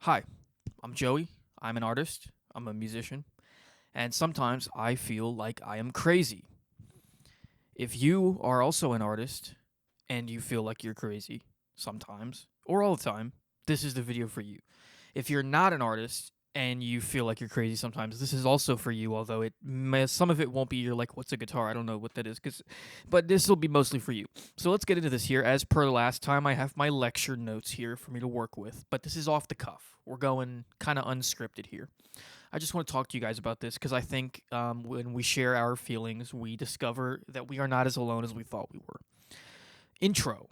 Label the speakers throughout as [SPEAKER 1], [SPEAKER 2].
[SPEAKER 1] Hi, I'm Joey. I'm an artist. I'm a musician. And sometimes I feel like I am crazy. If you are also an artist and you feel like you're crazy sometimes or all the time, this is the video for you. If you're not an artist and you feel like you're crazy sometimes, this is also for you. Although some of it won't be. You're like, what's a guitar? I don't know what that is, but this will be mostly for you. So let's get into this here. As per last time, I have my lecture notes here for me to work with, but this is off the cuff. We're going kind of unscripted here. I just want to talk to you guys about this because I think when we share our feelings, we discover that we are not as alone as we thought we were. Intro.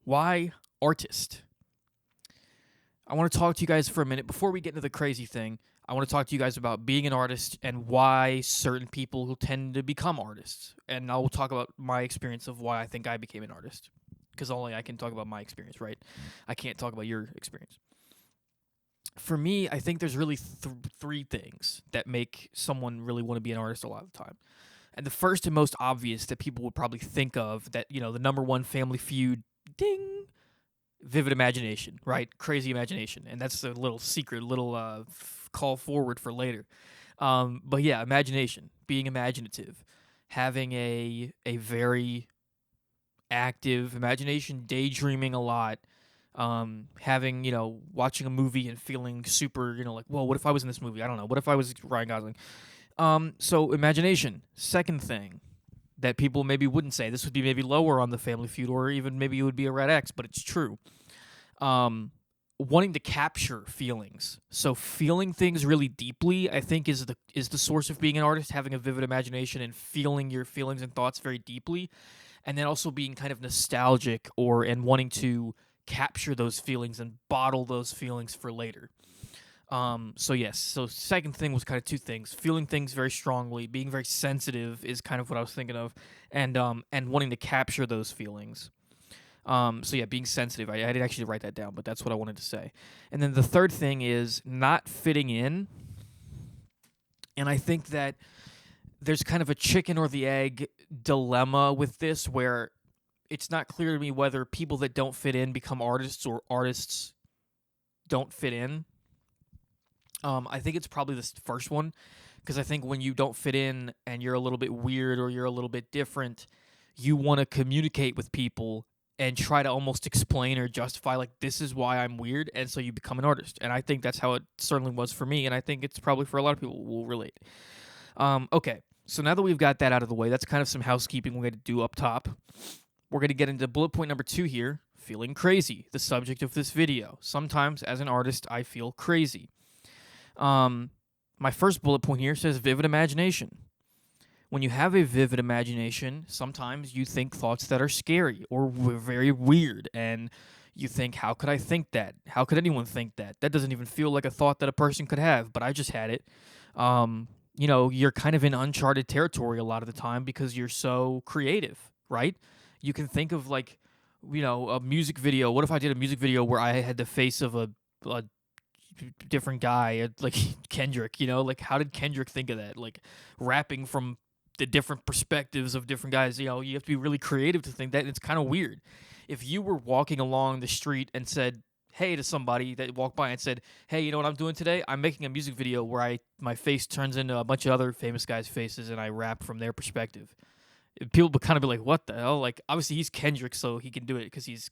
[SPEAKER 1] Why artist? I want to talk to you guys for a minute before we get into the crazy thing. I want to talk to you guys about being an artist and why certain people who tend to become artists. And I will talk about my experience of why I think I became an artist. Because only I can talk about my experience, right? I can't talk about your experience. For me, I think there's really three things that make someone really want to be an artist a lot of the time. And the first and most obvious that people would probably think of that, the number one Family Feud, ding, vivid imagination, right? Crazy imagination. And that's a little secret, little call forward for later. But yeah, imagination, being imaginative, having a very active imagination, daydreaming a lot, having, watching a movie and feeling super, like, whoa, what if I was in this movie? I don't know. What if I was Ryan Gosling? So imagination. Second thing that people maybe wouldn't say. This would be maybe lower on the Family Feud, or even maybe it would be a red X, but it's true. Wanting to capture feelings. So feeling things really deeply, I think, is the source of being an artist. Having a vivid imagination and feeling your feelings and thoughts very deeply, and then also being kind of nostalgic and wanting to capture those feelings and bottle those feelings for later. So yes. So second thing was kind of two things: feeling things very strongly, being very sensitive is kind of what I was thinking of, and wanting to capture those feelings. So yeah, being sensitive. I didn't actually write that down, but that's what I wanted to say. And then the third thing is not fitting in, and I think that there's kind of a chicken or the egg dilemma with this, where it's not clear to me whether people that don't fit in become artists or artists don't fit in. I think it's probably this first one, because I think when you don't fit in and you're a little bit weird or you're a little bit different, you want to communicate with people and try to almost explain or justify, like, this is why I'm weird, and so you become an artist. And I think that's how it certainly was for me, and I think it's probably for a lot of people who will relate. Okay, so now that we've got that out of the way, that's kind of some housekeeping we're going to do up top. We're going to get into bullet point number 2 here, feeling crazy, the subject of this video. Sometimes, as an artist, I feel crazy. My first bullet point here says vivid imagination. When you have a vivid imagination, sometimes you think thoughts that are scary or very weird, and you think, how could I think that? How could anyone think that? That doesn't even feel like a thought that a person could have, but I just had it. You're kind of in uncharted territory a lot of the time because you're so creative, right? You can think of, like, a music video. What if I did a music video where I had the face of a different guy, like Kendrick? Like, how did Kendrick think of that? Like, rapping from the different perspectives of different guys. You have to be really creative to think that. It's kind of weird. If you were walking along the street and said hey to somebody that walked by and said, hey, you know what I'm doing today? I'm making a music video where my face turns into a bunch of other famous guys' faces and I rap from their perspective. People would kind of be like, what the hell? Like, obviously he's Kendrick, so he can do it because he's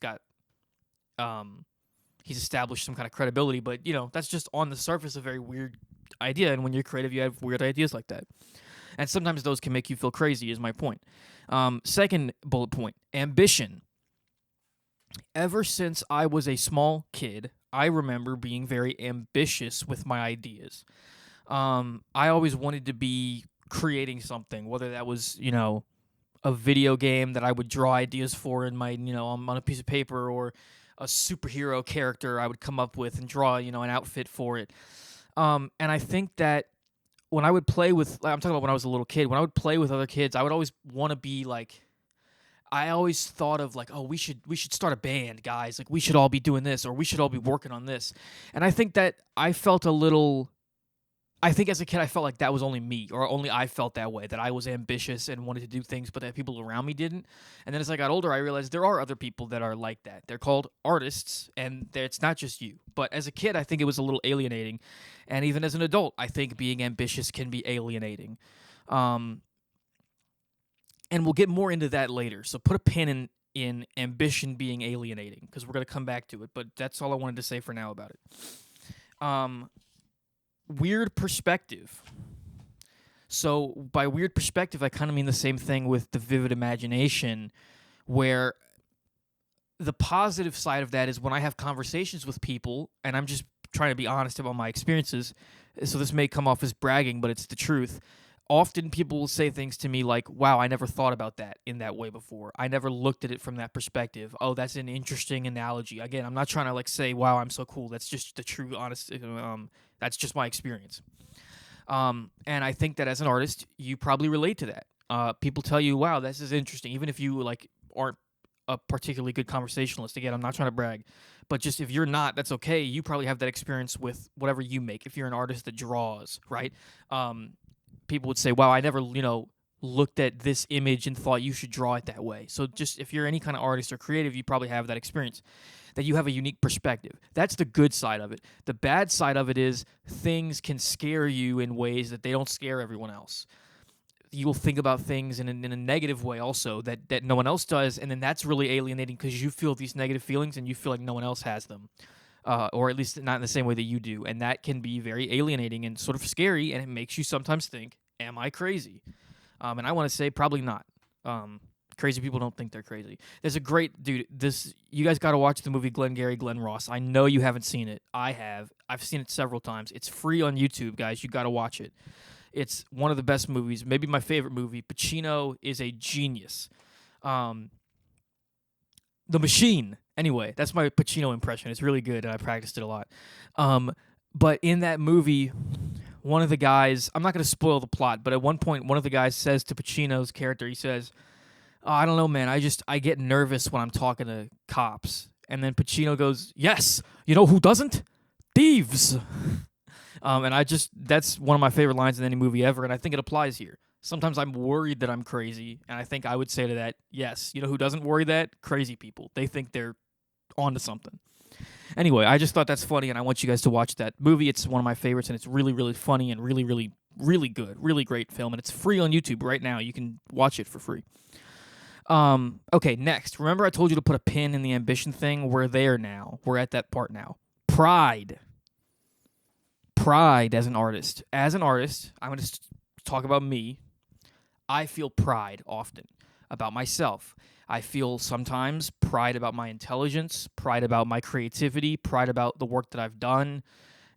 [SPEAKER 1] established some kind of credibility, but that's just on the surface a very weird idea, and when you're creative, you have weird ideas like that. And sometimes those can make you feel crazy, is my point. Second bullet point, ambition. Ever since I was a small kid, I remember being very ambitious with my ideas. I always wanted to be creating something, whether that was, a video game that I would draw ideas for in my, on a piece of paper, or a superhero character I would come up with and draw, an outfit for it. And I think that when I would play with, I'm talking about when I was a little kid, when I would play with other kids, I would always want to be like, I always thought of, like, oh, we should start a band, guys. Like, we should all be doing this, or we should all be working on this. And I think that I felt a little I think as a kid, I felt like that was only me, or only I felt that way, that I was ambitious and wanted to do things, but that people around me didn't. And then as I got older, I realized there are other people that are like that. They're called artists, and it's not just you. But as a kid, I think it was a little alienating. And even as an adult, I think being ambitious can be alienating. Um, and we'll get more into that later. So put a pin in ambition being alienating, because we're going to come back to it. But that's all I wanted to say for now about it. Weird perspective. So by weird perspective, I kind of mean the same thing with the vivid imagination, where the positive side of that is when I have conversations with people, and I'm just trying to be honest about my experiences, so this may come off as bragging, but it's the truth. Often people will say things to me like, wow, I never thought about that in that way before. I never looked at it from that perspective. Oh, that's an interesting analogy. Again, I'm not trying to like say, wow, I'm so cool. That's just the true, honest, that's just my experience. And I think that as an artist, you probably relate to that. People tell you, wow, this is interesting. Even if you like aren't a particularly good conversationalist. Again, I'm not trying to brag, but just if you're not, that's okay. You probably have that experience with whatever you make. If you're an artist that draws, right? People would say, wow, I never, looked at this image and thought you should draw it that way. So just if you're any kind of artist or creative, you probably have that experience, that you have a unique perspective. That's the good side of it. The bad side of it is things can scare you in ways that they don't scare everyone else. You'll think about things in a negative way also that no one else does, and then that's really alienating because you feel these negative feelings and you feel like no one else has them. Or at least not in the same way that you do. And that can be very alienating and sort of scary, and it makes you sometimes think, am I crazy? And I want to say probably not. Crazy people don't think they're crazy. There's a great, dude, you guys got to watch the movie Glengarry, Glen Ross. I know you haven't seen it. I have. I've seen it several times. It's free on YouTube, guys. You got to watch it. It's one of the best movies, maybe my favorite movie. Pacino is a genius. The Machine. Anyway, that's my Pacino impression. It's really good, and I practiced it a lot. But in that movie, one of the guys, I'm not going to spoil the plot, but at one point, one of the guys says to Pacino's character, he says, oh, I don't know, man, I get nervous when I'm talking to cops. And then Pacino goes, yes, you know who doesn't? Thieves. And that's one of my favorite lines in any movie ever, and I think it applies here. Sometimes I'm worried that I'm crazy, and I think I would say to that, yes, you know who doesn't worry that? Crazy people. They think they're onto something. Anyway, I just thought that's funny, and I want you guys to watch that movie. It's one of my favorites, and it's really, really funny and really, really, really good. Really great film, and it's free on YouTube right now. You can watch it for free. Okay, next. Remember I told you to put a pin in the ambition thing? We're there now. We're at that part now. Pride. Pride as an artist. As an artist, I'm going to talk about me. I feel pride often about myself. I feel sometimes pride about my intelligence, pride about my creativity, pride about the work that I've done.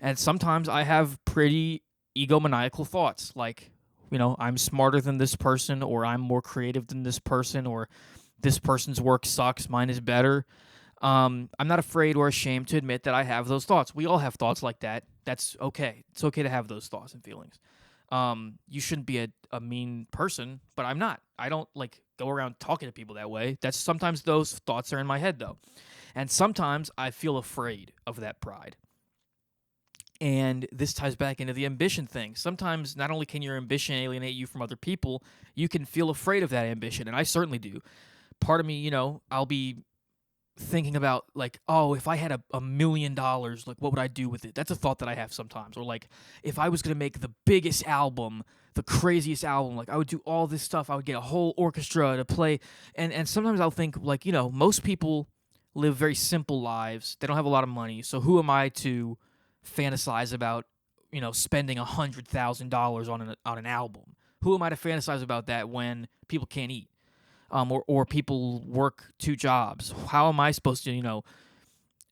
[SPEAKER 1] And sometimes I have pretty egomaniacal thoughts like, I'm smarter than this person, or I'm more creative than this person, or this person's work sucks, mine is better. I'm not afraid or ashamed to admit that I have those thoughts. We all have thoughts like that. That's okay. It's okay to have those thoughts and feelings. You shouldn't be a mean person, but I'm not. I don't go around talking to people that way. That's sometimes those thoughts are in my head though. And sometimes I feel afraid of that pride. And this ties back into the ambition thing. Sometimes not only can your ambition alienate you from other people, you can feel afraid of that ambition, and I certainly do. Part of me, I'll be thinking about if I had $1 million, what would I do with it? That's a thought that I have sometimes. Or if I was going to make the biggest album, the craziest album, I would do all this stuff. I would get a whole orchestra to play. And sometimes I'll think most people live very simple lives. They don't have a lot of money. So who am I to fantasize about, spending $100,000 on an album? Who am I to fantasize about that when people can't eat? Or people work 2 jobs. How am I supposed to,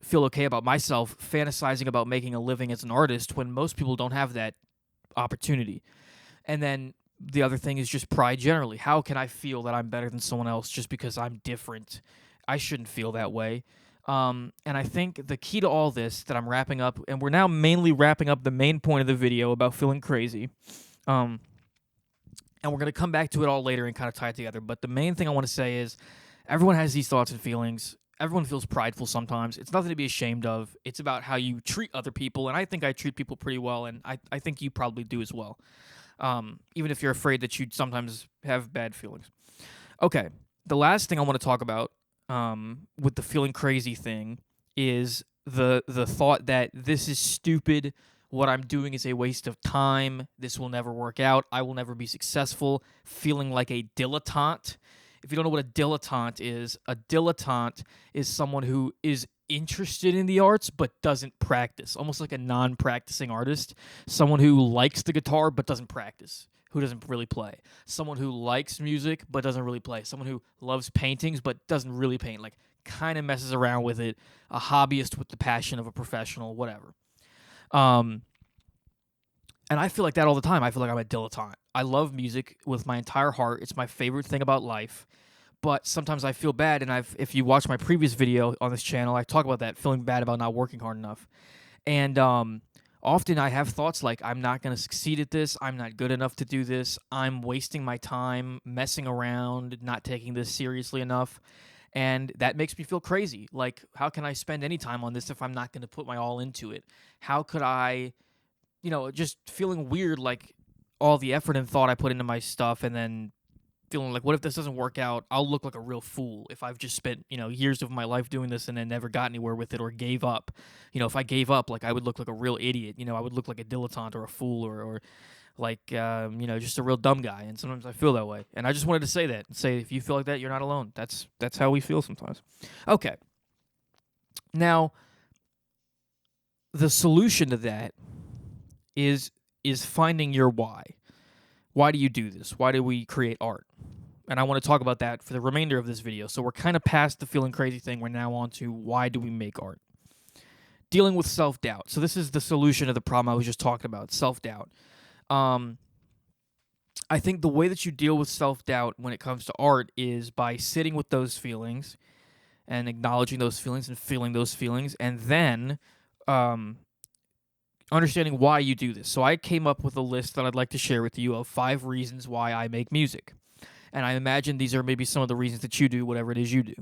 [SPEAKER 1] feel okay about myself fantasizing about making a living as an artist when most people don't have that opportunity? And then the other thing is just pride generally. How can I feel that I'm better than someone else just because I'm different? I shouldn't feel that way. And I think the key to all this that I'm wrapping up, and we're now mainly wrapping up the main point of the video about feeling crazy, and we're going to come back to it all later and kind of tie it together. But the main thing I want to say is everyone has these thoughts and feelings. everyone feels prideful sometimes. It's nothing to be ashamed of. It's about how you treat other people, and I think I treat people pretty well, and I think you probably do as well. Even if you're afraid that you sometimes have bad feelings. Okay, the last thing I want to talk about with the feeling crazy thing is the thought that this is stupid. What I'm doing is a waste of time. This will never work out. I will never be successful. Feeling like a dilettante. If you don't know what a dilettante is someone who is interested in the arts but doesn't practice, almost like a non-practicing artist, someone who likes the guitar but doesn't practice, who doesn't really play, someone who likes music but doesn't really play, someone who loves paintings but doesn't really paint, like kind of messes around with it, a hobbyist with the passion of a professional, whatever. Um, and I feel like that all the time. I feel like I'm a dilettante. I love music with my entire heart. It's my favorite thing about life. But sometimes I feel bad, and if you watch my previous video on this channel, I talk about that, feeling bad about not working hard enough. And often I have thoughts like, I'm not going to succeed at this. I'm not good enough to do this. I'm wasting my time messing around, not taking this seriously enough. And that makes me feel crazy. Like, how can I spend any time on this if I'm not going to put my all into it? How could I, just feeling weird, like all the effort and thought I put into my stuff, and then feeling like, what if this doesn't work out? I'll look like a real fool if I've just spent, years of my life doing this and then never got anywhere with it or gave up. If I gave up, like, I would look like a real idiot. I would look like a dilettante or a fool or like, just a real dumb guy. And sometimes I feel that way. And I just wanted to say that. Say, if you feel like that, you're not alone. That's how we feel sometimes. Okay. Now, the solution to that is finding your why. Why do you do this? Why do we create art? And I want to talk about that for the remainder of this video. So we're kind of past the feeling crazy thing. We're now on to why do we make art? Dealing with self-doubt. So this is the solution to the problem I was just talking about, self-doubt. I think the way that you deal with self-doubt when it comes to art is by sitting with those feelings and acknowledging those feelings and feeling those feelings, and then understanding why you do this. So I came up with a list that I'd like to share with you of 5 reasons why I make music. And I imagine these are maybe some of the reasons that you do whatever it is you do.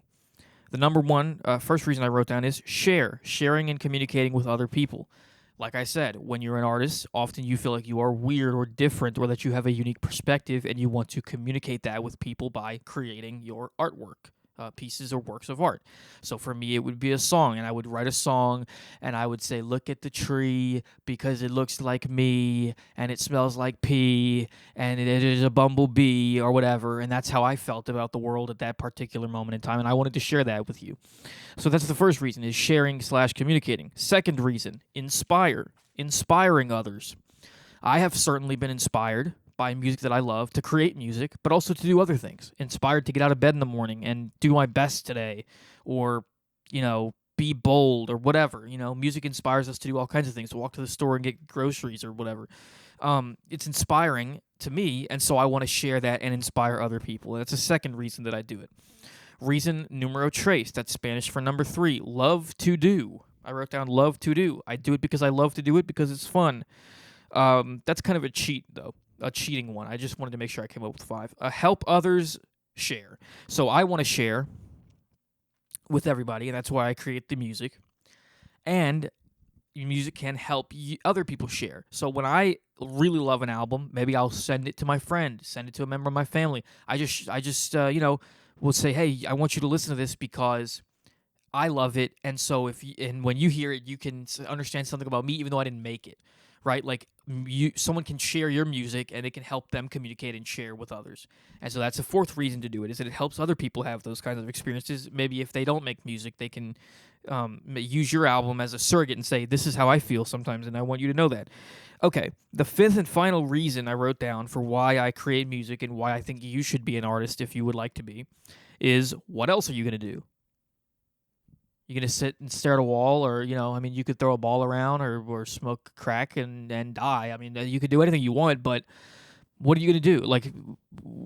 [SPEAKER 1] The number one, first reason I wrote down is sharing and communicating with other people. Like I said, when you're an artist, often you feel like you are weird or different, or that you have a unique perspective, and you want to communicate that with people by creating your artwork. Pieces or works of art. So for me, it would be a song, and I would write a song, and I would say, look at the tree because it looks like me, and it smells like pee, and it is a bumblebee or whatever, and that's how I felt about the world at that particular moment in time, and I wanted to share that with you. So that's the first reason, is sharing/communicating. Second reason, inspiring others. I have certainly been inspired by music that I love, to create music, but also to do other things. Inspired to get out of bed in the morning and do my best today, or, be bold or whatever. Music inspires us to do all kinds of things, to walk to the store and get groceries or whatever. It's inspiring to me, and so I want to share that and inspire other people. And that's the second reason that I do it. Reason numero tres, that's Spanish for number 3, love to do. I wrote down love to do. I do it because I love to do it because it's fun. That's kind of a cheat, though. A cheating one. I just wanted to make sure I came up with 5. Help others share. So I want to share with everybody, and that's why I create the music. And music can help other people share. So when I really love an album, maybe I'll send it to my friend, send it to a member of my family. I just will say, hey, I want you to listen to this because I love it. And so when you hear it, you can understand something about me, even though I didn't make it. Right? Like, someone can share your music, and it can help them communicate and share with others. And so that's the fourth reason to do it, is that it helps other people have those kinds of experiences. Maybe if they don't make music, they can use your album as a surrogate and say, this is how I feel sometimes, and I want you to know that. Okay, the fifth and final reason I wrote down for why I create music and why I think you should be an artist if you would like to be is, what else are you going to do? You're going to sit and stare at a wall, or, you could throw a ball around or smoke crack and die. I mean, you could do anything you want, but what are you going to do? Like,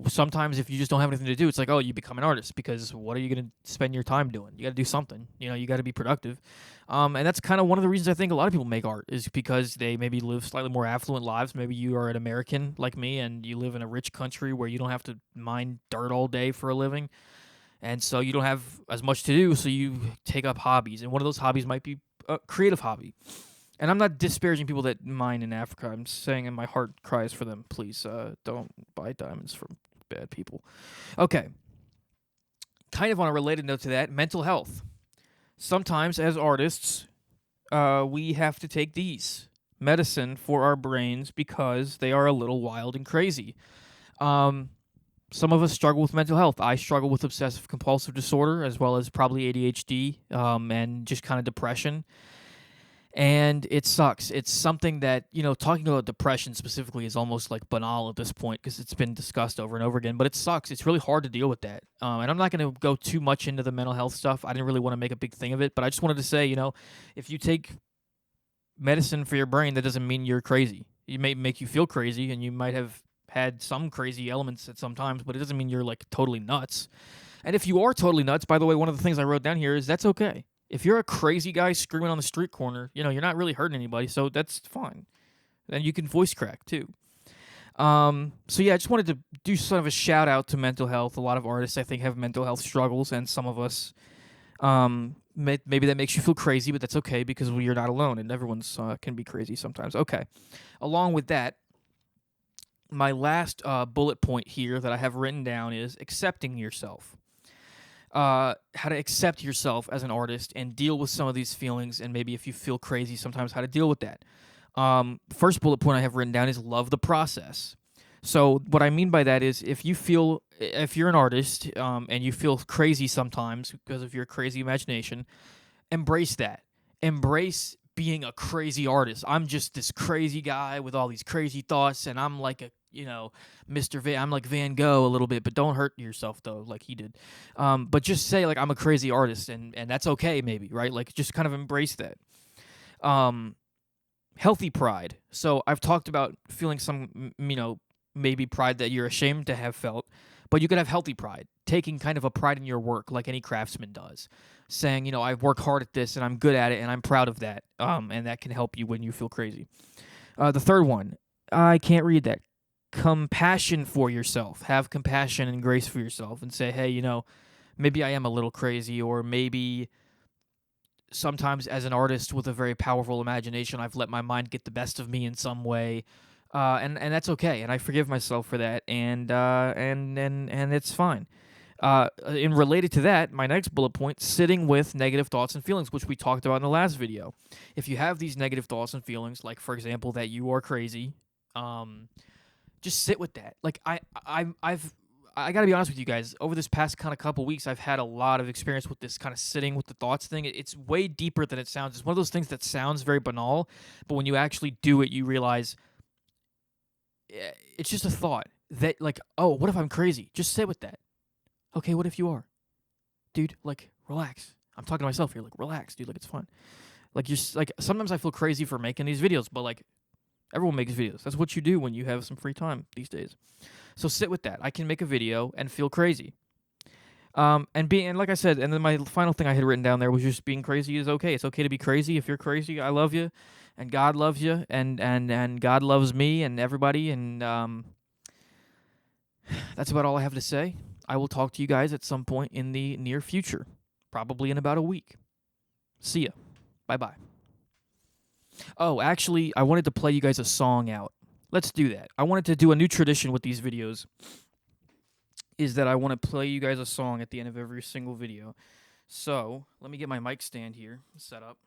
[SPEAKER 1] sometimes if you just don't have anything to do, it's like, oh, you become an artist, because what are you going to spend your time doing? You got to do something. You got to be productive. And that's kind of one of the reasons I think a lot of people make art, is because they maybe live slightly more affluent lives. Maybe you are an American like me, and you live in a rich country where you don't have to mine dirt all day for a living. And so you don't have as much to do, so you take up hobbies. And one of those hobbies might be a creative hobby. And I'm not disparaging people that mine in Africa. I'm saying, and my heart cries for them. Please don't buy diamonds from bad people. Okay. Kind of on a related note to that, mental health. Sometimes, as artists, we have to take these medicine for our brains because they are a little wild and crazy. Some of us struggle with mental health. I struggle with obsessive compulsive disorder as well as probably ADHD and just kind of depression. And it sucks. It's something that, talking about depression specifically is almost like banal at this point because it's been discussed over and over again. But it sucks. It's really hard to deal with that. And I'm not going to go too much into the mental health stuff. I didn't really want to make a big thing of it. But I just wanted to say, if you take medicine for your brain, that doesn't mean you're crazy. It may make you feel crazy, and you might have had some crazy elements at some times, but it doesn't mean you're like totally nuts. And if you are totally nuts, by the way, one of the things I wrote down here is that's okay. If you're a crazy guy screaming on the street corner, you're not really hurting anybody, so that's fine. And you can voice crack too. So yeah, I just wanted to do sort of a shout out to mental health. A lot of artists, I think, have mental health struggles, and some of us, maybe that makes you feel crazy, but that's okay because you're not alone, and everyone's can be crazy sometimes. Okay. Along with that, my last bullet point here that I have written down is accepting yourself. How to accept yourself as an artist and deal with some of these feelings, and maybe if you feel crazy sometimes, how to deal with that. First bullet point I have written down is love the process. So what I mean by that is if you're an artist and you feel crazy sometimes because of your crazy imagination, embrace that. Embrace being a crazy artist. I'm just this crazy guy with all these crazy thoughts, and I'm like I'm like Van Gogh a little bit, but don't hurt yourself though, like he did. But just say like I'm a crazy artist, and that's okay, maybe, right? Like just kind of embrace that. Healthy pride. So I've talked about feeling some, maybe pride that you're ashamed to have felt, but you could have healthy pride, taking kind of a pride in your work, like any craftsman does, saying, I work hard at this and I'm good at it and I'm proud of that. And that can help you when you feel crazy. The third one, I can't read that. Compassion for yourself. Have compassion and grace for yourself and say, hey, maybe I am a little crazy, or maybe sometimes as an artist with a very powerful imagination, I've let my mind get the best of me in some way. And that's okay, and I forgive myself for that, and it's fine. And related to that, my next bullet point, sitting with negative thoughts and feelings, which we talked about in the last video. If you have these negative thoughts and feelings, like, for example, that you are crazy, just sit with that. Like, I got to be honest with you guys. Over this past kind of couple weeks, I've had a lot of experience with this kind of sitting with the thoughts thing. It's way deeper than it sounds. It's one of those things that sounds very banal, but when you actually do it, you realize it's just a thought that, like, oh, what if I'm crazy? Just sit with that. Okay, what if you are? Dude, like, relax. I'm talking to myself here. Like, relax, dude. Like, it's fun. Like, sometimes I feel crazy for making these videos, but, like, everyone makes videos. That's what you do when you have some free time these days. So sit with that. I can make a video and feel crazy. And like I said, and then my final thing I had written down there was just being crazy is okay. It's okay to be crazy. If you're crazy, I love you, and God loves you, and God loves me and everybody, and that's about all I have to say. I will talk to you guys at some point in the near future, probably in about a week. See ya. Bye-bye. Oh, actually, I wanted to play you guys a song out. Let's do that. I wanted to do a new tradition with these videos, is that I want to play you guys a song at the end of every single video. So, let me get my mic stand here set up.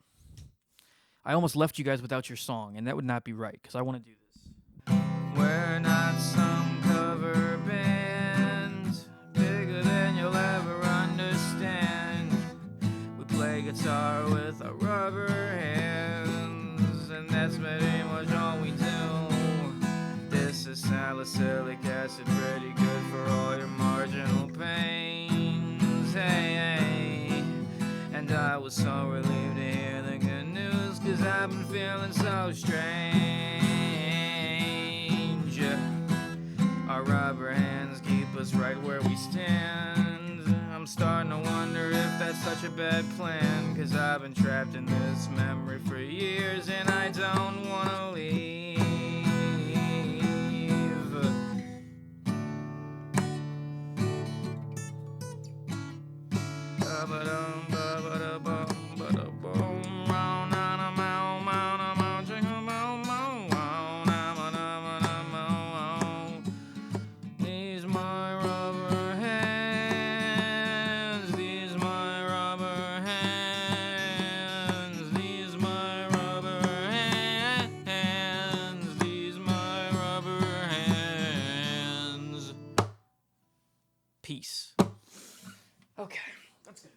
[SPEAKER 1] I almost left you guys without your song, and that would not be right, because I want to do this. We're not some cover band, bigger than you'll ever understand. We play guitar with our rubber hands, and that's pretty much all we do. This is salicylic acid, pretty good for all your marginal pains. Hey, and I was so relieved to hear the good news, 'cause I've been feeling so strange. Our rubber hands keep us right where we stand. I'm starting to wonder if that's such a bad plan, 'cause I've been trapped in this memory for years, and I don't want to leave. Peace. Okay, that's good.